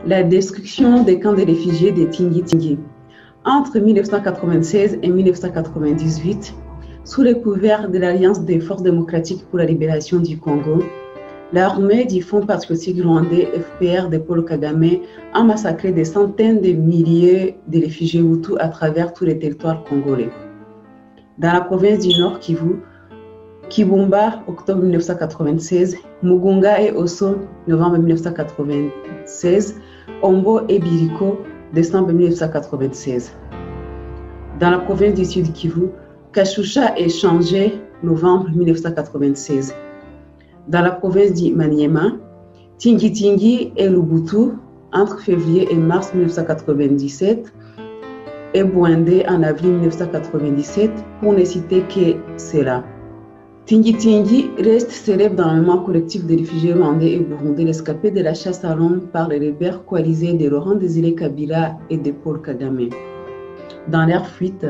La destruction des camps de réfugiés de Tingi-Tingi. Entre 1996 et 1998, sous le couvert de l'Alliance des forces démocratiques pour la libération du Congo, l'armée du Fonds patriotique rwandais FPR de Paul Kagame a massacré des centaines de milliers de réfugiés Hutus à travers tous les territoires congolais. Dans la province du Nord Kivu, Kibumba, octobre 1996, Mugunga et Osso, novembre 1996, Ombo et Biriko, décembre 1996. Dans la province du Sud Kivu, Kashusha et Changé, novembre 1996. Dans la province du Maniema, Tingi-Tingi et Lubutu, entre février et mars 1997, et Bouendé en avril 1997, pour ne citer que cela. Tingi-Tingi reste célèbre dans le mouvement collectif des réfugiés rwandais et burundais rescapés de la chasse à l'homme par les rebelles coalisés de Laurent Désiré Kabila et de Paul Kagame. Dans leur fuite,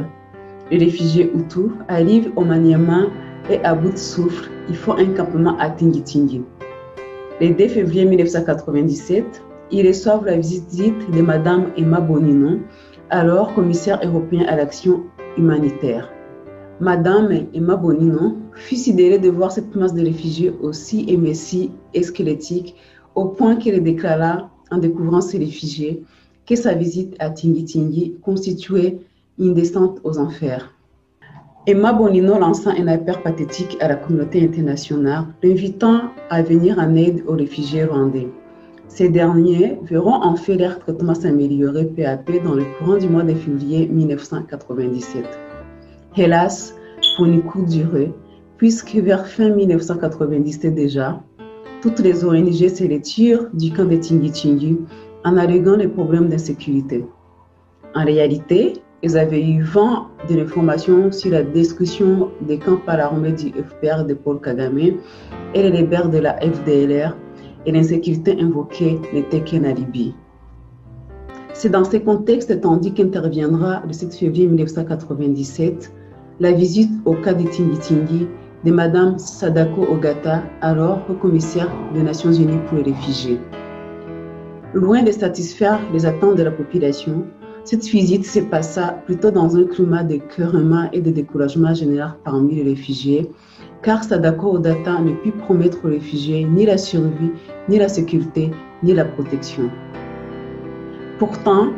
les réfugiés Hutus arrivent au Maniema et à bout de souffle, ils font un campement à Tingi-Tingi. Le 2 février 1997, ils reçoivent la visite de Madame Emma Bonino, alors commissaire européen à l'action humanitaire. Madame Emma Bonino fut sidérée de voir cette masse de réfugiés aussi émécie et squelettique au point qu'elle déclara, en découvrant ces réfugiés, que sa visite à Tingi-Tingi constituait une descente aux enfers. Emma Bonino lança un appel pathétique à la communauté internationale, l'invitant à venir en aide aux réfugiés rwandais. Ces derniers verront en fait leur traitement s'améliorer peu à peu dans le courant du mois de février 1997. Hélas, pour une courte durée, puisque vers fin 1997 déjà, toutes les ONG se retirent du camp de Tingi-Tingi en alléguant les problèmes d'insécurité. En réalité, ils avaient eu vent de l'information sur la destruction des camps par l'armée du FPR de Paul Kagame et les rebelles de la FDLR, et l'insécurité invoquée n'était qu'un alibi. C'est dans ce contexte tandis qu'interviendra le 7 février 1997 la visite au cas de Tingi-Tingi de Mme Sadako Ogata, alors commissaire des Nations Unies pour les réfugiés. Loin de satisfaire les attentes de la population, cette visite se passa plutôt dans un climat d'écœurement et de découragement général parmi les réfugiés, car Sadako Ogata ne put promettre aux réfugiés ni la survie, ni la sécurité, ni la protection. Pourtant,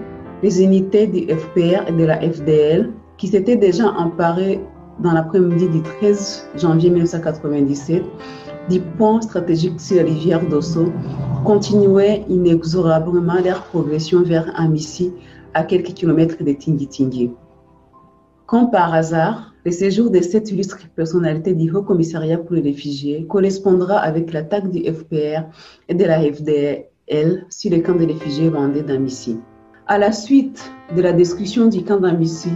les unités du FPR et de la FDL, qui s'étaient déjà emparées dans l'après-midi du 13 janvier 1997 du pont stratégique sur la rivière d'Osso, continuaient inexorablement leur progression vers Amissi, à quelques kilomètres de Tingi-Tingi. Comme par hasard, le séjour de cette illustre personnalité du Haut Commissariat pour les réfugiés correspondra avec l'attaque du FPR et de la FDL sur le camp de réfugiés rwandais d'Amissi. À la suite de la destruction du camp d'Amissi,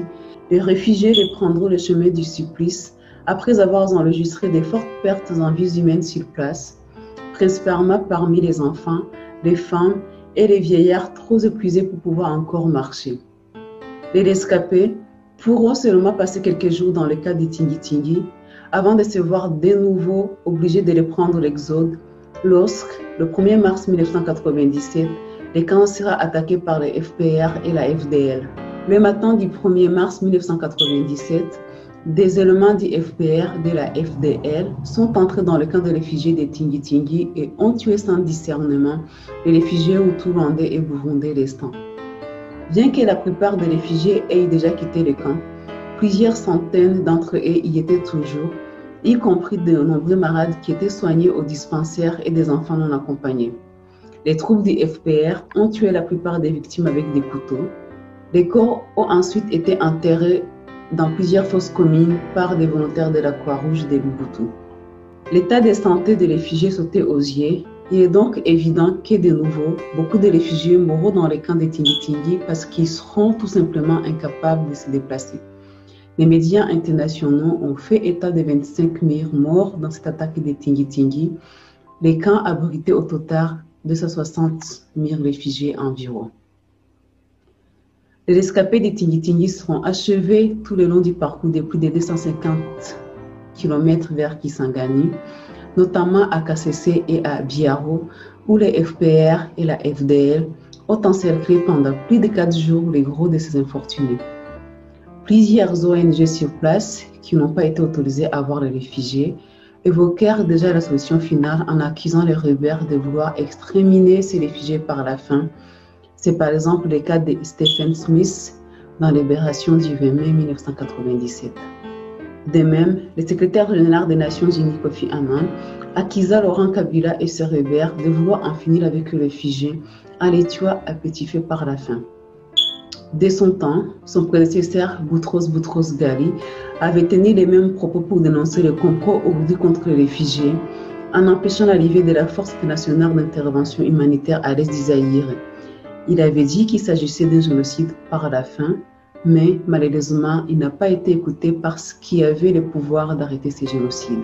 les réfugiés reprendront le chemin du supplice après avoir enregistré de fortes pertes en vies humaines sur place, principalement parmi les enfants, les femmes et les vieillards trop épuisés pour pouvoir encore marcher. Les rescapés pourront seulement passer quelques jours dans le cas de Tingi-Tingi avant de se voir de nouveau obligés de reprendre l'exode lorsque, le 1er mars 1997, le camp sera attaqué par les FPR et la FDL. Le matin du 1er mars 1997, des éléments du FPR et de la FDL sont entrés dans le camp de réfugiés de Tingi-Tingi et ont tué sans discernement les réfugiés Hutus rwandais et burundais restants. Bien que la plupart des réfugiés aient déjà quitté le camp, plusieurs centaines d'entre eux y étaient toujours, y compris de nombreux malades qui étaient soignés au dispensaire et des enfants non accompagnés. Les troupes du FPR ont tué la plupart des victimes avec des couteaux. Les corps ont ensuite été enterrés dans plusieurs fosses communes par des volontaires de la Croix-Rouge de Lubutu. L'état de santé des réfugiés sautait aux yeux. Il est donc évident que de nouveau, beaucoup de réfugiés mourront dans les camps de Tingi-Tingi parce qu'ils seront tout simplement incapables de se déplacer. Les médias internationaux ont fait état de 25 000 morts dans cette attaque de Tingi-Tingi. Les camps abritaient au total 260 000 réfugiés environ. Les rescapés de Tingi-Tingi seront achevés tout le long du parcours de plus de 250 km vers Kisangani, notamment à Kasese et à Biaro, où les FPR et la FDL ont encerclé pendant plus de 4 jours les gros de ces infortunés. Plusieurs ONG sur place, qui n'ont pas été autorisées à voir les réfugiés, évoquèrent déjà la solution finale en accusant les rebelles de vouloir exterminer ces réfugiés par la faim. C'est par exemple le cas de Stephen Smith dans la libération du 20 mai 1997. De même, le secrétaire général des Nations Unies, Kofi Annan, accusa Laurent Kabila et ses rebelles de vouloir en finir avec les réfugiés en les tuant à petit feu par la faim. Dès son temps, son prédécesseur Boutros Ghali avait tenu les mêmes propos pour dénoncer le complot ourdi contre les réfugiés en empêchant l'arrivée de la Force nationale d'intervention humanitaire à l'est du Zaïre. Il avait dit qu'il s'agissait d'un génocide par la faim, mais malheureusement, il n'a pas été écouté par ceux qui avaient le pouvoir d'arrêter ces génocides.